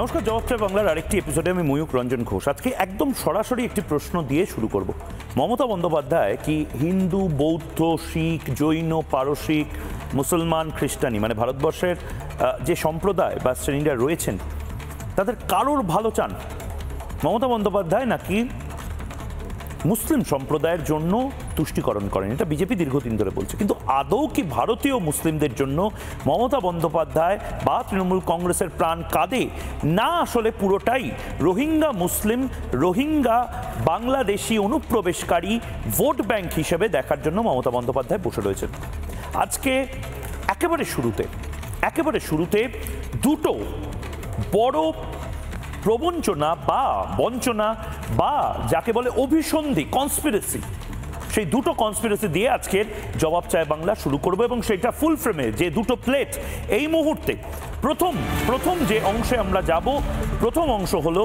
নমস্কার, জবাবচাই বাংলার আরেকটি এপিসোডে আমি ময়ূক রঞ্জন ঘোষ। আজকে একদম সরাসরি একটি প্রশ্ন দিয়ে শুরু করব। মমতা বন্দ্যোপাধ্যায় কি হিন্দু, বৌদ্ধ, শিখ, জৈন, পারসিক, মুসলমান, খ্রিস্টানি মানে ভারতবর্ষের যে সম্প্রদায় বা শ্রেণীরা রয়েছেন তাদের কারোর ভালো চান মমতা বন্দ্যোপাধ্যায়, নাকি মুসলিম সম্প্রদায়ের জন্য তুষ্টিকরণ করেন? এটা বিজেপি দীর্ঘদিন ধরে বলছে, কিন্তু আদৌ কি ভারতীয় মুসলিমদের জন্য মমতা বন্দ্যোপাধ্যায় বা তৃণমূল কংগ্রেসের প্রাণ কাঁদে না? আসলে পুরোটাই রোহিঙ্গা মুসলিম, রোহিঙ্গা বাংলাদেশি অনুপ্রবেশকারী ভোট ব্যাংক হিসেবে দেখার জন্য মমতা বন্দ্যোপাধ্যায় বসে রয়েছেন। আজকে একেবারে শুরুতে দুটো বড় প্রবঞ্চনা বা বঞ্চনা বা যাকে বলে অভিসন্ধি, কনস্পিরেসি, সেই দুটো কনস্পিরেসি দিয়ে আজকের জবাব চায় বাংলা শুরু করব, এবং সেটা ফুল ফ্রেমে যে দুটো প্লেট এই মুহূর্তে প্রথম যে অংশে আমরা যাব, প্রথম অংশ হলো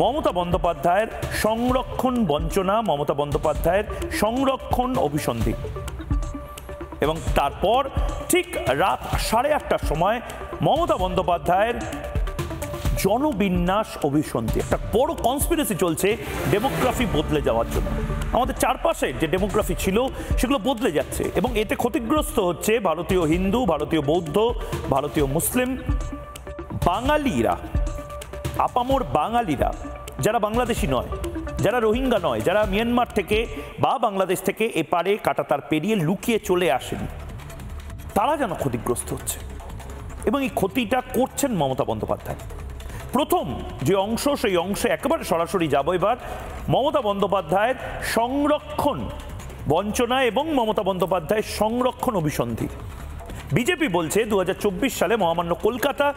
মমতা বন্দ্যোপাধ্যায়ের সংরক্ষণ বঞ্চনা, মমতা বন্দ্যোপাধ্যায়ের সংরক্ষণ অভিসন্ধি, এবং তারপর ঠিক রাত 8:30টার সময় মমতা বন্দ্যোপাধ্যায়ের জনবিন্যাস অভিসন্ধি। একটা বড় কনস্পিরেসি চলছে ডেমোগ্রাফি বদলে যাওয়ার জন্য। আমাদের চারপাশে যে ডেমোগ্রাফি ছিল সেগুলো বদলে যাচ্ছে, এবং এতে ক্ষতিগ্রস্ত হচ্ছে ভারতীয় হিন্দু, ভারতীয় বৌদ্ধ, ভারতীয় মুসলিম, বাঙালিরা, আপামর বাঙালিরা, যারা বাংলাদেশি নয়, যারা রোহিঙ্গা নয়, যারা মিয়ানমার থেকে বা বাংলাদেশ থেকে এপারে কাঁটাতার পেরিয়ে লুকিয়ে চলে আসেন, তারা যেন ক্ষতিগ্রস্ত হচ্ছে, এবং এই ক্ষতিটা করছেন মমতা বন্দ্যোপাধ্যায়। প্রথম যে অংশ, সেই অংশে একেবারে সরাসরি যাব এবার মমতা বন্দ্যোপাধ্যায়ের সংরক্ষণ বঞ্চনা এবং মমতা বন্দ্যোপাধ্যায়ের সংরক্ষণ অভিসন্ধি। বিজেপি বলছে 2024 সালে মহামান্য কলকাতা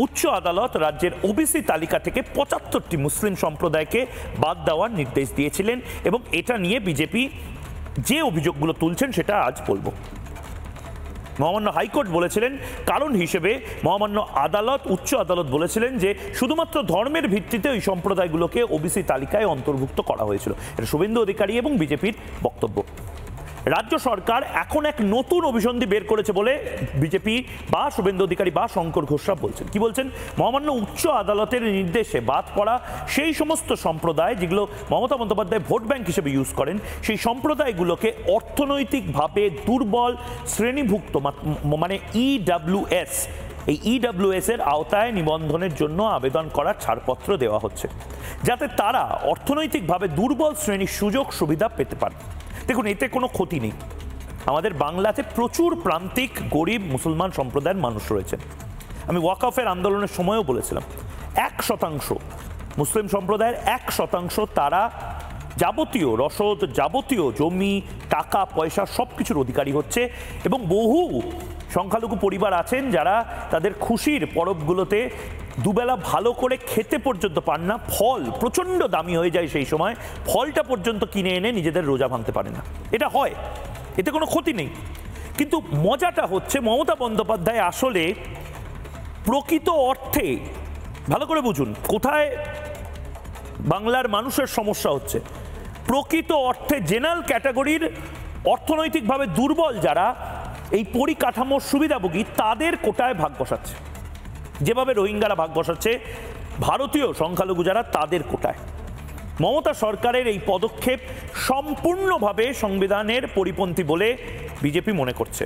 উচ্চ আদালত রাজ্যের ওবিসি তালিকা থেকে 75টি মুসলিম সম্প্রদায়কে বাদ দেওয়ার নির্দেশ দিয়েছিলেন, এবং এটা নিয়ে বিজেপি যে অভিযোগগুলো তুলছেন সেটা আজ বলবো। মহামান্য হাইকোর্ট বলেছিলেন কারণ হিসেবে, মহামান্য আদালত, উচ্চ আদালত বলেছিলেন যে শুধুমাত্র ধর্মের ভিত্তিতে ওই সম্প্রদায়গুলোকে ওবিসি তালিকায় অন্তর্ভুক্ত করা হয়েছিল। এটা শুভেন্দু অধিকারী এবং বিজেপির বক্তব্য। রাজ্য সরকার এখন এক নতুন অভিসন্ধি বের করেছে বলে বিজেপি বা শুভেন্দু অধিকারী বা শঙ্কর ঘোষরা বলছেন। কি বলছেন? মহামান্য উচ্চ আদালতের নির্দেশে বাদ পড়া সেই সমস্ত সম্প্রদায় যেগুলো মমতা বন্দ্যোপাধ্যায় ভোট ব্যাংক হিসেবে ইউজ করেন, সেই সম্প্রদায়গুলোকে অর্থনৈতিকভাবে দুর্বল শ্রেণীভুক্ত মানে ইডব্লিউএস, এই ইডব্লিউএস এর আওতায় নিবন্ধনের জন্য আবেদন করার ছাড়পত্র দেওয়া হচ্ছে, যাতে তারা অর্থনৈতিকভাবে দুর্বল শ্রেণীর সুযোগ সুবিধা পেতে পারে। দেখুন, এতে কোনো ক্ষতি নেই। আমাদের বাংলাতে প্রচুর প্রান্তিক গরিব মুসলমান সম্প্রদায়ের মানুষ রয়েছেন। আমি ওয়াকফের আন্দোলনের সময়ও বলেছিলাম 1% মুসলিম সম্প্রদায়ের 1% তারা যাবতীয় রসদ, যাবতীয় জমি, টাকা পয়সা সব কিছুর অধিকারী হচ্ছে, এবং বহু সংখ্যালঘু পরিবার আছেন যারা তাদের খুশির পরবগুলোতে দুবেলা ভালো করে খেতে পর্যন্ত পান না। ফল প্রচণ্ড দামি হয়ে যায়, সেই সময় ফলটা পর্যন্ত কিনে এনে নিজেদের রোজা ভাঙতে পারে না। এটা হয়, এতে কোনো ক্ষতি নেই। কিন্তু মজাটা হচ্ছে মমতা বন্দ্যোপাধ্যায় আসলে প্রকৃত অর্থে, ভালো করে বুঝুন কোথায় বাংলার মানুষের সমস্যা হচ্ছে, প্রকৃত অর্থে জেনারেল ক্যাটাগরির অর্থনৈতিকভাবে দুর্বল যারা, এই পরিকাঠামোর সুবিধাভোগী, তাদের কোটায় ভাগ বসাচ্ছে। যেভাবে রোহিঙ্গারা ভাগ বসাচ্ছে ভারতীয় সংখ্যালঘু যারা, তাদের কোটায়। মমতা সরকারের এই পদক্ষেপ সম্পূর্ণভাবে সংবিধানের পরিপন্থী বলে বিজেপি মনে করছে।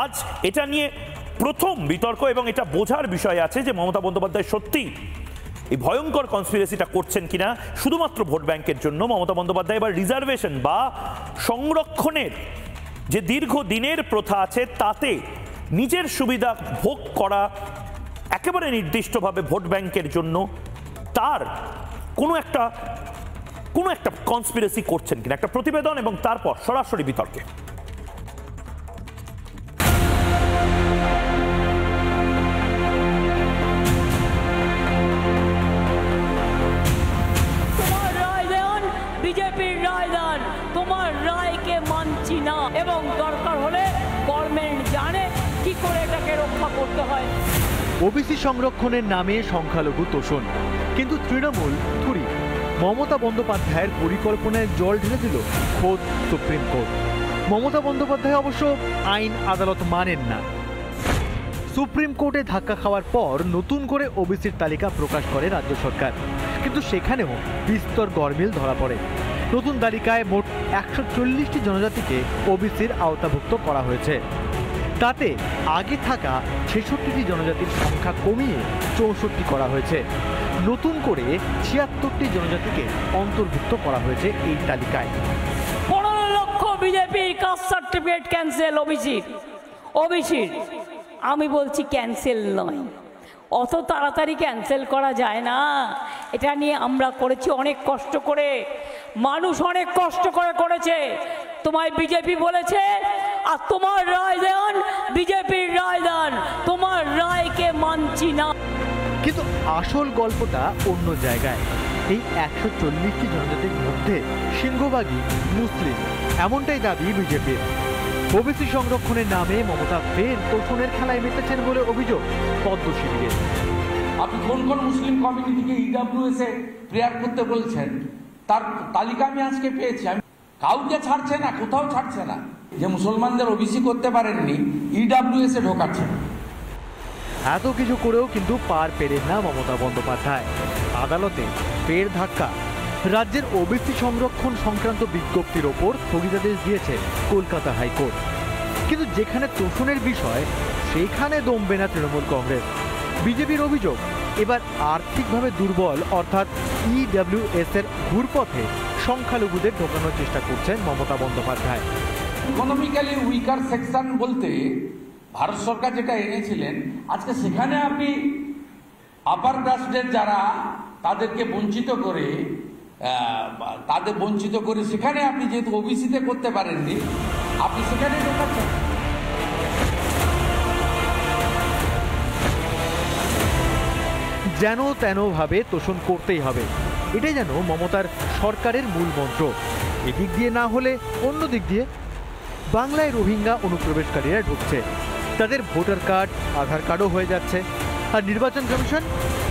আজ এটা নিয়ে প্রথম বিতর্ক, এবং এটা বোঝার বিষয় আছে যে মমতা বন্দ্যোপাধ্যায় সত্যি এই ভয়ঙ্কর কনস্পিরেসিটা করছেন কিনা শুধুমাত্র ভোট ব্যাংকের জন্য। মমতা বন্দ্যোপাধ্যায় এবার রিজার্ভেশন বা সংরক্ষণের যে দীর্ঘদিনের প্রথা আছে তাতে নিজের সুবিধা ভোগ করা একেবারে নির্দিষ্টভাবে ভোট ব্যাংকের জন্য, তার কোনো একটা কনস্পিরেসি করছেন কিনা, একটা প্রতিবেদন এবং তারপর সরাসরি বিতর্কে। বিজেপির রায়দান, তোমার রায়কে মানছি না, এবং দরকার হলে গভর্নমেন্ট জানে কি করে এটাকে রক্ষা করতে হয়। ওবিসি সংরক্ষণের নামে সংখ্যালঘু তোষণ, কিন্তু তৃণমূল থুরি। মমতা বন্দ্যোপাধ্যায়ের পরিকল্পনায় জল ঢেলে দিল খোদ সুপ্রিম কোর্ট। মমতা বন্দ্যোপাধ্যায় অবশ্য আইন আদালত মানেন না। সুপ্রিম কোর্টে ধাক্কা খাওয়ার পর নতুন করে ওবিসির তালিকা প্রকাশ করে রাজ্য সরকার, কিন্তু সেখানেও বিস্তর গরমিল ধরা পড়ে। নতুন তালিকায় মোট 140টি জনজাতিকে ওবিসির আওতাভুক্ত করা হয়েছে। তাতে আগে থাকা 66টি জনজাতির সংখ্যা কমিয়ে 64 করা হয়েছে। নতুন করে 76টি জনজাতিকে অন্তর্ভুক্ত করা হয়েছে এই তালিকায়। 15 লক্ষ বিজেপির কাস্ট সার্টিফিকেট ক্যান্সেল ওবিসির। আমি বলছি ক্যান্সেল নয়, অত তাড়াতাড়ি ক্যান্সেল করা যায় না। এটা নিয়ে আমরা করেছি অনেক কষ্ট করে, মানুষ অনেক কষ্ট করে করেছে। তোমায় বিজেপি বলেছে আর তোমার রায় দেন, বিজেপির রায় দেন, তোমার রায়কে মানছি না। কিন্তু আসল গল্পটা অন্য জায়গায়। এই 140টি জনজাতির মধ্যে সিংহভাগই মুসলিম, এমনটাই দাবি বিজেপির। ওবিসি সংরক্ষণের নামে মমতা ফের তোষণের খেলায় মেতেছেন বলে অভিযোগ পদ্ম শিবিরের। আপনি কোন কোন মুসলিম কমিউনিটিকে ইডব্লিউএস এ প্রেয়ার করতে বলছেন তার তালিকা আমি আজকে পেয়েছি। আমি কাউকে ছাড়ছে না, কোথাও ছাড়ছে না। যে মুসলমানদের ওবিসি করতে পারেননি ইডব্লিউএস এ ঢোকাচ্ছে। এত কিছু করেও কিন্তু পার পেরেন না মমতা বন্দ্যোপাধ্যায়। আদালতে ফের ধাক্কা। রাজ্যের ওবিসি সংরক্ষণ সংক্রান্ত বিজ্ঞপ্তির ওপর স্থগিতাদেশ দিয়েছে কলকাতা হাইকোর্ট। কিন্তু যেখানে তোষণের বিষয় সেখানে দমবে না তৃণমূল কংগ্রেস। বিজেপির অভিযোগ, এবার আর্থিকভাবে দুর্বল অর্থাৎ ইডব্লিউএস এর ঘুরপথে সংখ্যালঘুদের ঢোকানোর চেষ্টা করছেন Mamata Bandyopadhyay. Economically weaker section বলতে ভারত সরকার যেটা এনেছিলেন, আজকে সেখানে আপনি আপার কাস্টের যারা তাদেরকে বঞ্চিত করে সেখানে আপনি যেহেতু ওবিসিতে করতে পারেননি, আপনি সেখানে ঢোকাচ্ছেন। যেন তেনভাবে তোষণ করতেই হবে, এটাই যেন মমতার সরকারের মূল মন্ত্র। এদিক দিয়ে না হলে অন্য দিক দিয়ে। বাংলায় রোহিঙ্গা অনুপ্রবেশকারীরা ঢুকছে, তাদের ভোটার কার্ড আধার কার্ডও হয়ে যাচ্ছে। আর নির্বাচন কমিশন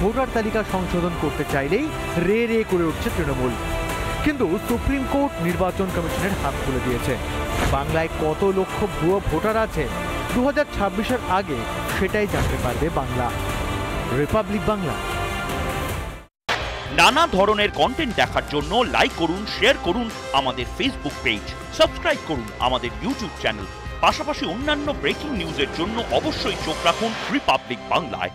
ভোটার তালিকা সংশোধন করতে চাইলেই রে রে করে উঠছে তৃণমূল। কিন্তু সুপ্রিম কোর্ট নির্বাচন কমিশনের হাত খুলে দিয়েছে। বাংলায় কত লক্ষ ভুয়ো ভোটার আছে 2026-এর আগে সেটাই জানতে পারবে বাংলা। রিপাবলিক বাংলা। নানা ধরনের কন্টেন্ট দেখার জন্য লাইক করুন, শেয়ার করুন আমাদের ফেসবুক পেজ, সাবস্ক্রাইব করুন আমাদের ইউটিউব চ্যানেল। পাশাপাশি অন্যান্য ব্রেকিং নিউজের জন্য অবশ্যই চোখ রাখুন রিপাবলিক বাংলায়।